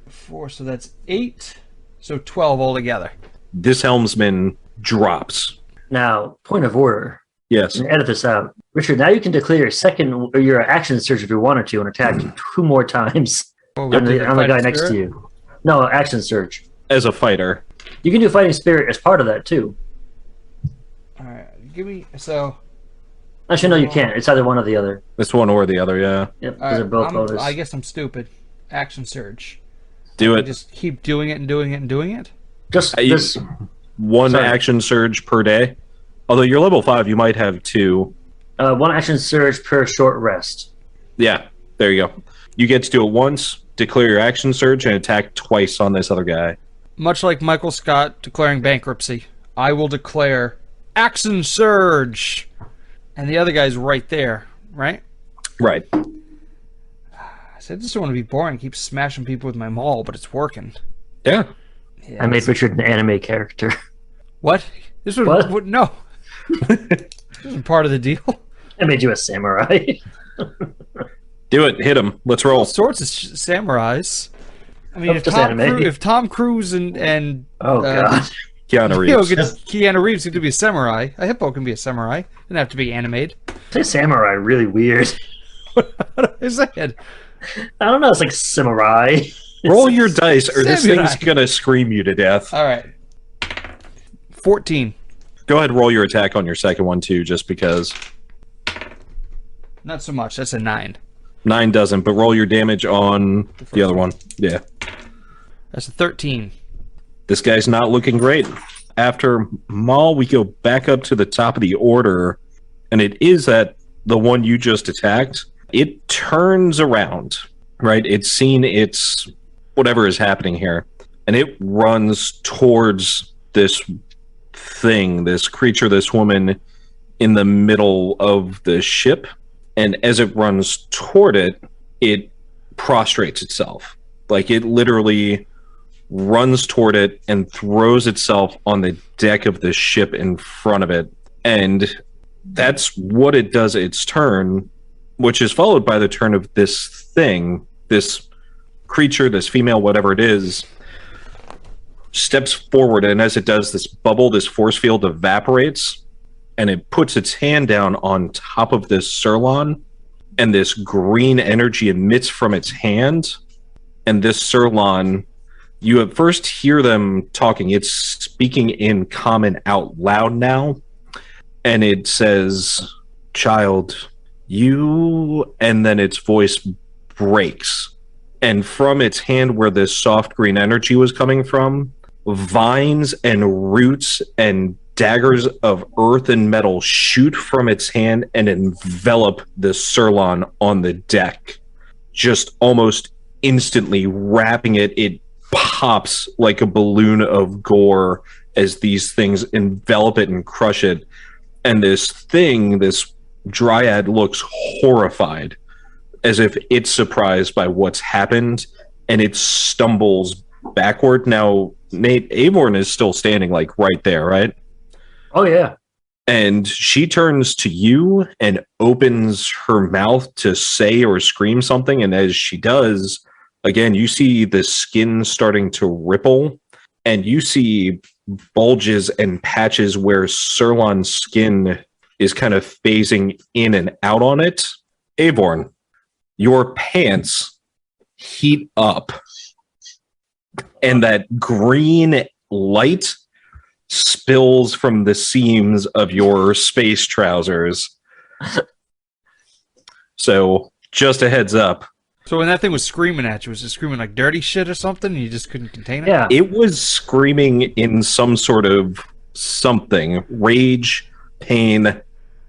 4, so that's 8. So 12 altogether. This helmsman drops. Now, point of order. Yes. And edit this out. Richard, now you can declare your action surge if you wanted to and attack 2 more times on the guy next to you. No, action surge. As a fighter. You can do fighting spirit as part of that too. Alright, give me so. Actually, no, you can't. It's either one or the other. It's one or the other, yeah. Yep, those are both bonus. I guess I'm stupid. Action surge. Do it. Just keep doing it and doing it and doing it. Just this. One action surge per day. Although you're level 5, you might have 2. 1 action surge per short rest. Yeah, there you go. You get to do it once, declare your action surge, and attack twice on this other guy. Much like Michael Scott declaring bankruptcy, I will declare action surge. And the other guy's right there, right? Right. I said, I just don't want to be boring. Keep smashing people with my maul, but it's working. Yeah. I made Richard an anime character. What? This was What? No. This wasn't part of the deal. I made you a samurai. Do it. Hit him. Let's roll. All sorts of samurais. I mean, Just if Tom Cruise and Oh god. Keanu you know, Reeves. Keanu Reeves could be a samurai. A hippo can be a samurai. Doesn't have to be animated. Say samurai really weird. What is that? I don't know, it's like samurai. Roll your dice, or this Samurai. thing's gonna scream you to death. All right. 14. Go ahead and roll your attack on your second one, too, just because. Not so much. That's a 9. 9 doesn't, but roll your damage on the other one. Yeah. That's a 13. This guy's not looking great. After Maul, we go back up to the top of the order, and it is at the one you just attacked. It turns around, right? It's seen its whatever is happening here, and it runs towards this thing, this creature, this woman in the middle of the ship. And as it runs toward it, it prostrates itself. Like it literally runs toward it and throws itself on the deck of the ship in front of it. And that's what it does its turn, which is followed by the turn of this thing, this creature, this female, whatever it is, steps forward. And as it does, this bubble, this force field evaporates, and it puts its hand down on top of this Sirlon, and this green energy emits from its hand. And this Sirlon, you at first hear them talking. It's speaking in common out loud now. And it says, "Child, you," and then its voice breaks. And from its hand where this soft green energy was coming from, vines and roots and daggers of earth and metal shoot from its hand and envelop the Sirlon on the deck. Just almost instantly wrapping it. It pops like a balloon of gore as these things envelop it and crush it. And this thing, this dryad, looks horrified, as if it's surprised by what's happened, and it stumbles backward. Now, Nate, Avorn is still standing like right there, right? Oh yeah. And she turns to you and opens her mouth to say or scream something. And as she does, again, you see the skin starting to ripple, and you see bulges and patches where Sirlon's skin is kind of phasing in and out on it. Avorn, your pants heat up, and that green light spills from the seams of your space trousers. So, just a heads up. So when that thing was screaming at you, was it screaming like dirty shit or something, and you just couldn't contain it? Yeah. It was screaming in some sort of something. Rage, pain,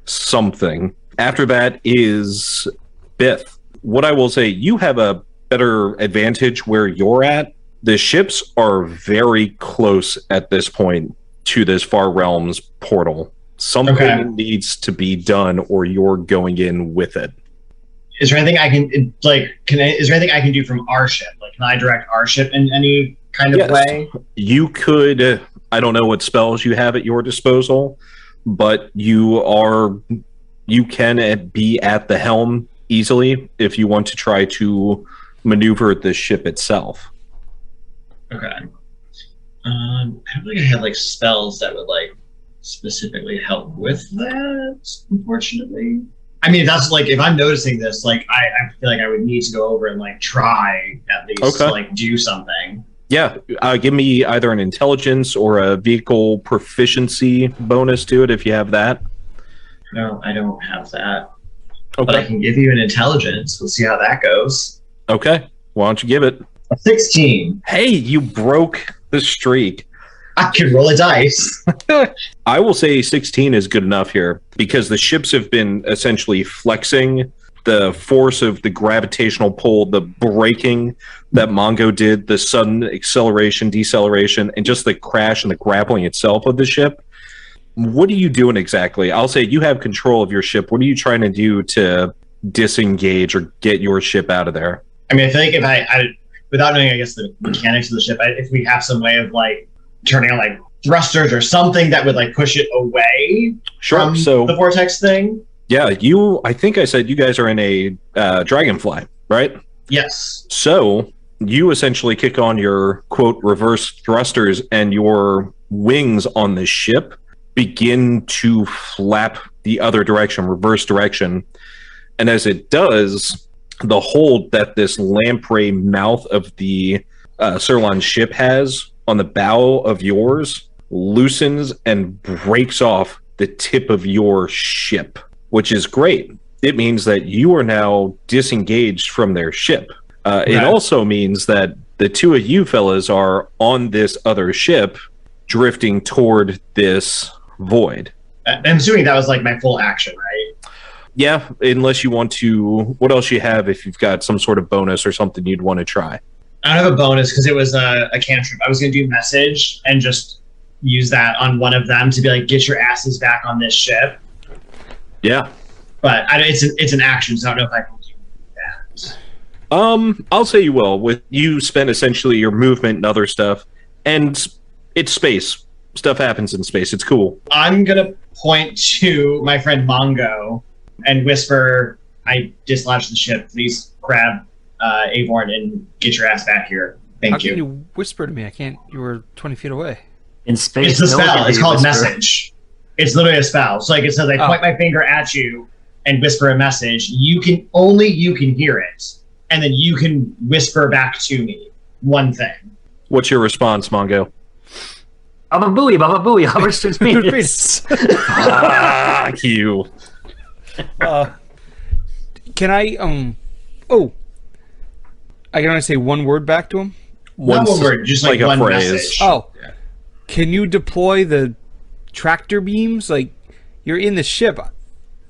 something. After that is Bith. What I will say, you have a better advantage where you're at. The ships are very close at this point to this Far Realms portal. Something needs to be done, or you're going in with it. Is there anything I can is there anything I can do from our ship? Like, can I direct our ship in any kind of way? You could. I don't know what spells you have at your disposal, but you can be at the helm easily if you want to try to maneuver the ship itself. Okay. I don't think I have like spells that would like specifically help with that, unfortunately. I mean, that's like, if I'm noticing this, like I feel like I would need to go over and like try at least to like do something. Yeah, give me either an intelligence or a vehicle proficiency bonus to it if you have that. No, I don't have that. Okay. But I can give you an intelligence. We'll see how that goes. Okay. Why don't you give it? A 16. Hey, you broke the streak. I could roll a dice. I will say 16 is good enough here because the ships have been essentially flexing the force of the gravitational pull, the braking that Mongo did, the sudden acceleration, deceleration, and just the crash and the grappling itself of the ship. What are you doing exactly? I'll say you have control of your ship. What are you trying to do to disengage or get your ship out of there? I mean, I feel like if I without knowing, I guess, the mechanics of the ship, if we have some way of like turning on like thrusters or something that would like push it away from the vortex thing. Yeah, I think I said you guys are in a dragonfly, right? Yes. So you essentially kick on your, quote, reverse thrusters, and your wings on the ship begin to flap the other direction, reverse direction. And as it does, the hold that this lamprey mouth of the Sirlon ship has on the bow of yours loosens and breaks off the tip of your ship, which is great. It means that you are now disengaged from their ship. It also means that the two of you fellas are on this other ship drifting toward this void. I'm assuming that was like my full action, right? Yeah, unless you want to... What else you have if you've got some sort of bonus or something you'd want to try? I don't have a bonus because it was a cantrip. I was going to do message and just use that on one of them to be like, get your asses back on this ship. Yeah. But it's an action, so I don't know if I can do that. I'll say you will. With you spend essentially your movement and other stuff, and it's space. Stuff happens in space. It's cool. I'm gonna point to my friend Mongo and whisper, "I dislodged the ship. Please grab Avorn and get your ass back here. Thank you." How can you whisper to me? I can't. You were 20 feet away. In space, it's a spell. It's called whisper. Message. It's literally a spell. So like it says, I point my finger at you and whisper a message. You can hear it, and then you can whisper back to me one thing. What's your response, Mongo? Baba booey, Hubbard's penis. Fuck you. Can I I can only say one word back to him? Not one word, just like one phrase. message. Oh. Yeah. Can you deploy the tractor beams? Like, you're in the ship.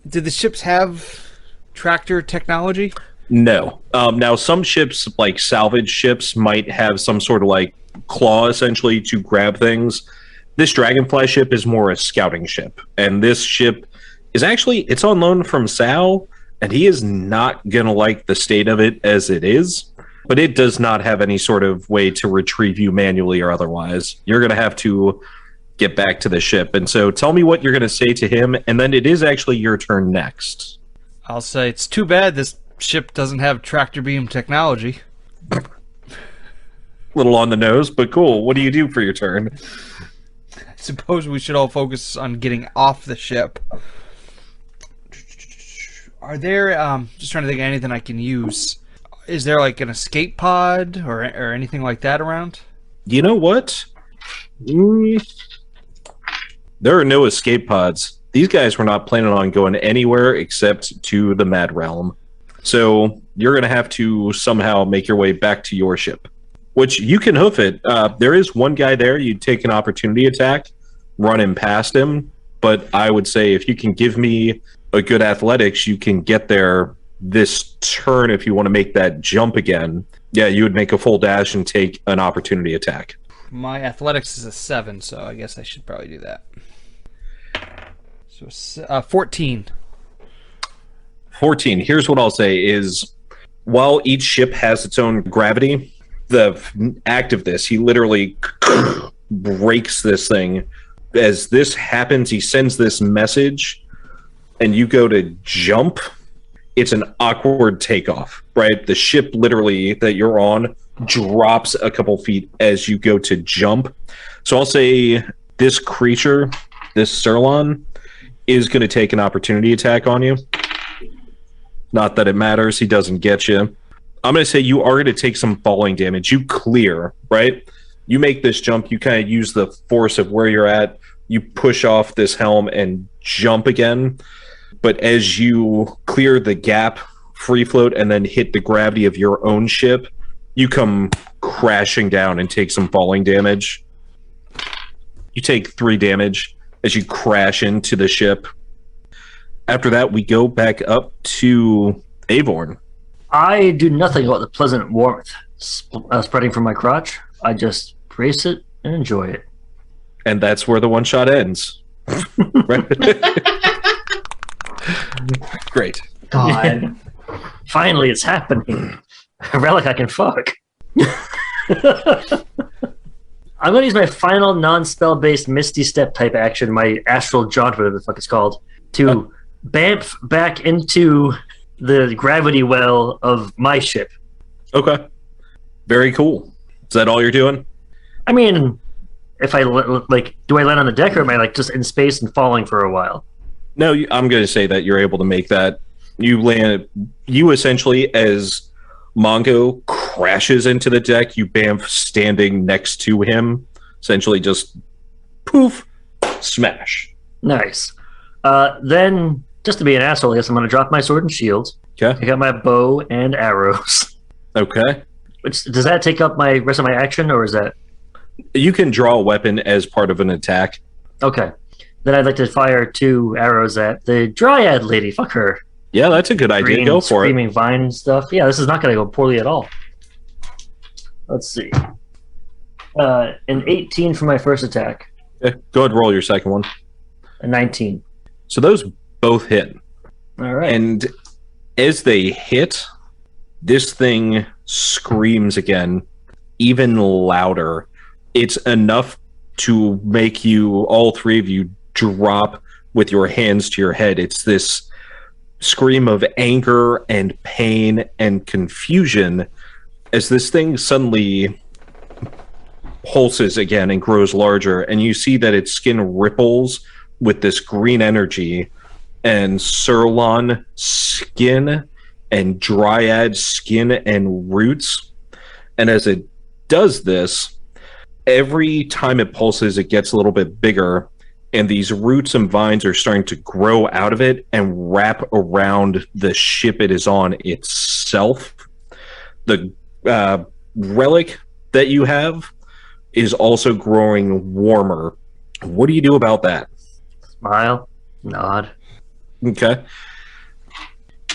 Do the ships have tractor technology? No. Now, some ships, like salvage ships, might have some sort of like claw, essentially, to grab things. This Dragonfly ship is more a scouting ship. And this ship is actually, it's on loan from Sal, and he is not going to like the state of it as it is. But it does not have any sort of way to retrieve you manually or otherwise. You're going to have to get back to the ship. And so tell me what you're going to say to him, and then it is actually your turn next. I'll say it's too bad this ship doesn't have tractor beam technology. Little on the nose, but cool. What do you do for your turn? I suppose we should all focus on getting off the ship. Are there, just trying to think of anything I can use. Is there like an escape pod or anything like that around? You know what? There are no escape pods. These guys were not planning on going anywhere except to the Mad Realm. So you're going to have to somehow make your way back to your ship, which you can hoof it. There is one guy there. You'd take an opportunity attack, run him past him. But I would say if you can give me a good athletics, you can get there this turn, if you want to make that jump again, yeah, you would make a full dash and take an opportunity attack. My athletics is a 7, so I guess I should probably do that. So 14. 14. Here's what I'll say is, while each ship has its own gravity, the act of this, he literally breaks this thing. As this happens, he sends this message, and you go to jump. It's an awkward takeoff, right? The ship literally that you're on drops a couple feet as you go to jump. So I'll say this creature, this Sirlon, is going to take an opportunity attack on you. Not that it matters. He doesn't get you. I'm going to say you are going to take some falling damage. You clear, right? You make this jump. You kind of use the force of where you're at. You push off this helm and jump again. But as you clear the gap, free float, and then hit the gravity of your own ship, you come crashing down and take some falling damage. You take 3 damage as you crash into the ship. After that, we go back up to Avorn. I do nothing about the pleasant warmth spreading from my crotch. I just brace it and enjoy it. And that's where the one shot ends. Great. God. Finally, it's happening. A relic I can fuck. I'm going to use my final non-spell-based Misty Step type action, my Astral Jaunt, whatever the fuck it's called, to bamf back into the gravity well of my ship. Okay. Very cool. Is that all you're doing? I mean, if I, do I land on the deck, or am I, just in space and falling for a while? No, I'm going to say that you're able to make that. You essentially, as Mongo crashes into the deck, you bamf standing next to him, essentially just poof, smash. Nice. Then, just to be an asshole, I guess I'm going to drop my sword and shield. Okay. I got my bow and arrows. Okay. Does that take up my rest of my action, or is that... You can draw a weapon as part of an attack. Okay. Then I'd like to fire 2 arrows at the Dryad lady. Fuck her. Yeah, that's a good idea. Green, Go for screaming vine stuff. Yeah, this is not going to go poorly at all. Let's see. An 18 for my first attack. Okay. Go ahead and roll your second one. A 19. So those both hit. All right. And as they hit, this thing screams again, even louder. It's enough to make you, all 3 of you, drop with your hands to your head. It's this scream of anger and pain and confusion as this thing suddenly pulses again and grows larger, and you see that its skin ripples with this green energy, and Sirlon skin and Dryad skin and roots. And as it does this, every time it pulses, it gets a little bit bigger, and these roots and vines are starting to grow out of it and wrap around the ship it is on itself. The relic that you have is also growing warmer. What do you do about that? Smile. Nod. Okay.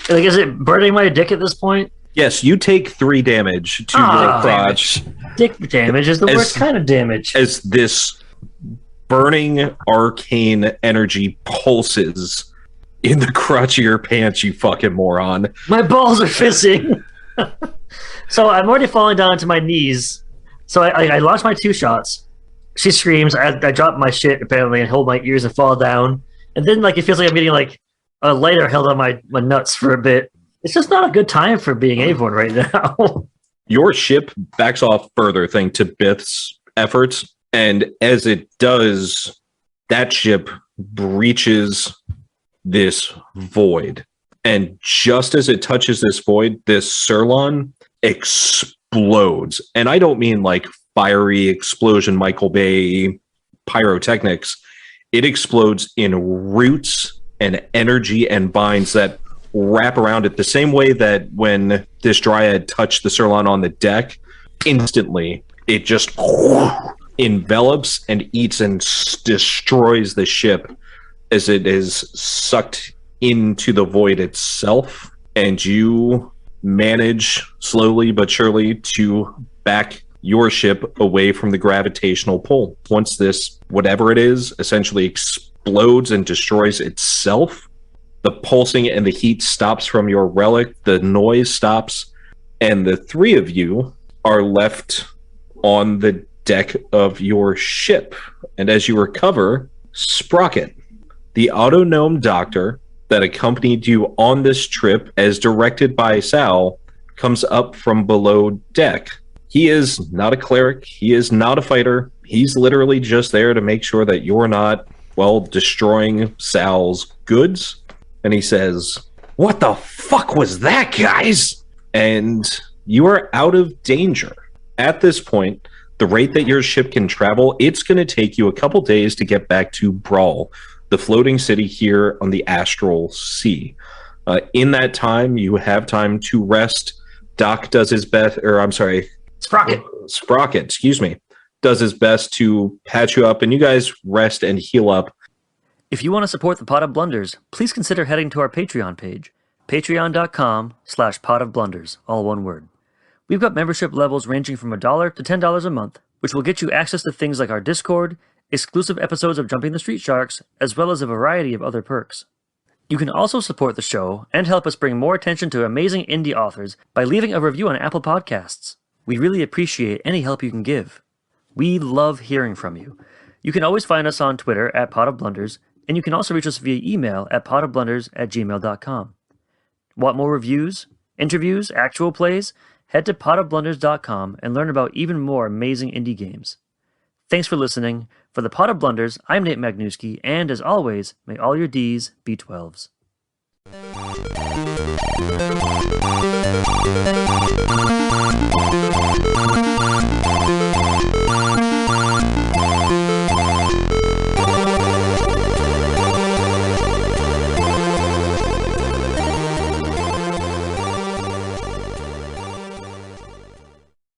Is it burning my dick at this point? Yes, you take 3 damage to your crotch. Dick damage is the worst kind of damage. As this burning arcane energy pulses in the crotch of your pants, you fucking moron. My balls are fizzing. So I'm already falling down to my knees. So I launch my 2 shots. She screams. I drop my shit, apparently, and hold my ears and fall down. And then it feels like I'm getting a lighter held on my nuts for a bit. It's just not a good time for being Avorn right now. Your ship backs off further thanks to Bith's efforts. And as it does, that ship breaches this void. And just as it touches this void, this Sirlon explodes. And I don't mean fiery explosion, Michael Bay pyrotechnics. It explodes in roots and energy and vines that wrap around it the same way that when this Dryad touched the Sirlon on the deck, instantly it just envelops and eats and destroys the ship as it is sucked into the void itself. and you manage slowly but surely to back your ship away from the gravitational pull. Once this, whatever it is, essentially explodes and destroys itself, the pulsing and the heat stops from your relic, the noise stops, and the three of you are left on the deck of your ship. And as you recover, Sprocket, the auto-gnome doctor that accompanied you on this trip as directed by Sal, comes up from below deck. He is not a cleric. He is not a fighter. He's literally just there to make sure that you're not, well, destroying Sal's goods. And he says, "What the fuck was that, guys?" And you are out of danger. At this point, the rate that your ship can travel, it's going to take you a couple days to get back to Brawl, the floating city here on the Astral Sea. In that time, you have time to rest. Doc does his best, or I'm sorry, Sprocket, excuse me, does his best to patch you up, and you guys rest and heal up. If you want to support the Pot of Blunders, please consider heading to our Patreon page, patreon.com/potofblunders, all one word. We've got membership levels ranging from $1 to $10 a month, which will get you access to things like our Discord, exclusive episodes of Jumping the Street Sharks, as well as a variety of other perks. You can also support the show and help us bring more attention to amazing indie authors by leaving a review on Apple Podcasts. We really appreciate any help you can give. We love hearing from you. You can always find us on Twitter at Pot of Blunders, and you can also reach us via email at potofblunders@gmail.com. Want more reviews, interviews, actual plays? Head to potofblunders.com and learn about even more amazing indie games. Thanks for listening. For the Pot of Blunders, I'm Nate Magnuski, and as always, may all your Ds be 12s.